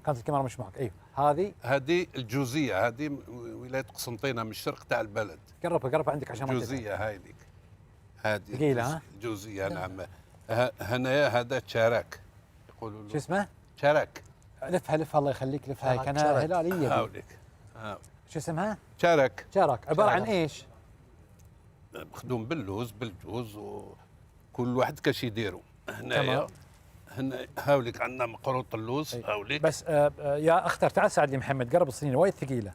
كانت الكاميرا مش معك. ايوه هذه الجوزيه، هذه ولايه قسنطينه من الشرق تاع البلد. قرب عندك عشان ما جوزيه هاي لك. هذه ثقيلة ها؟ الجوزيه نعم. هنايا هذا تشارك يقولوا له. شو اسمه؟ تشارك. لفها الله يخليك، لفها هاي كانها هلاليه. هاوليك. شو اسمها؟ تشارك. شارك. عباره عن ايش؟ مخدوم باللوز بالجوز، وكل واحد كاش يديروا. هنايا هاوليك عندنا مقروط اللوز. هاوليك بس يا اختر تعال ساعدني محمد، قرب الصينيه وايد ثقيله.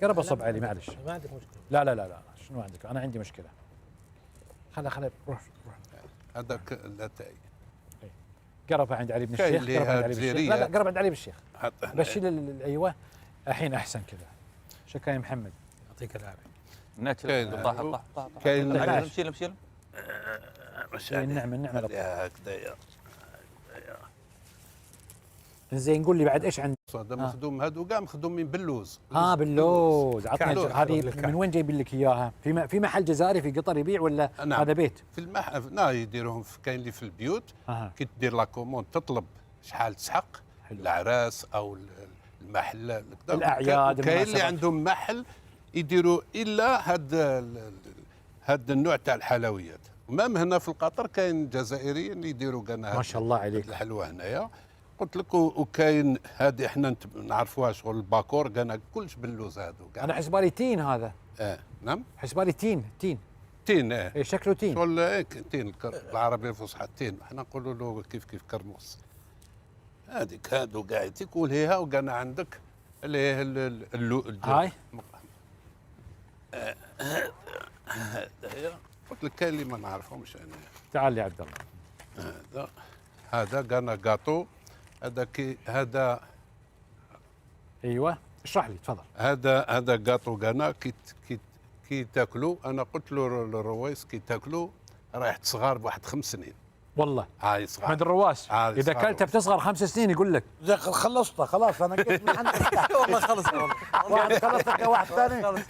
قرب اصب علي معلش. ما عندك مشكله. لا شنو عندك؟ انا عندي مشكله. خلا روح. هذاك اللاتاي. قرب عند علي بن الشيخ. قرب عند علي بن الشيخ. لا قرب عند علي بن الشيخ. بشيل ايوه الحين احسن كذا. شكرا يا محمد، يعطيك العافيه. ناتشر. طاح كاين شيل النعمه هكذايا. زين قول لي بعد ايش عندك؟ هذا مخدوم، هذو كاع مخدومين باللوز. باللوز. عطني هذه كحلول. من وين جايبين لك اياها؟ في محل جزائري في قطر يبيع ولا نعم. هذا بيت؟ في لا يديروهم كاين اللي في البيوت. كي تدير لا كوموند تطلب شحال تسحق. حلو. العراس او المحل الاعياد. كاين اللي عندهم محل يديروا الا هاد النوع تاع الحلويات. ومام هنا في القطر كاين جزائريين اللي يديروا كان ما شاء الله عليك. الحلوى هنايا. قلت لك وكاين هذه احنا نعرفوها شغل الباكور كان كلش باللوز هذو. انا حسبالي تين هذا. نعم حسبالي تين. تين. ايه شكله تين. شغل تين بالعربيه الفصحى تين، احنا نقولوا له كيف كرموس. هذيك هادو قاعد تقول هيها وكان عندك اللي هاي قلت لك كاين اللي ما نعرفهمش انا. تعال يا عبد الله. هذا كان جاتو. هذا ايوه اشرح لي تفضل. هذا جاتو كان كي تاكلوا. انا قلت له الرويس كي تاكلوا رايح تصغر بواحد 5 سنين. والله هاي صغار. محمد الرواس اذا كلتها بتصغر 5 سنين يقول لك. خلصتها خلاص انا قلت من عندك. والله خلص. واحد خلصت واحد ثاني.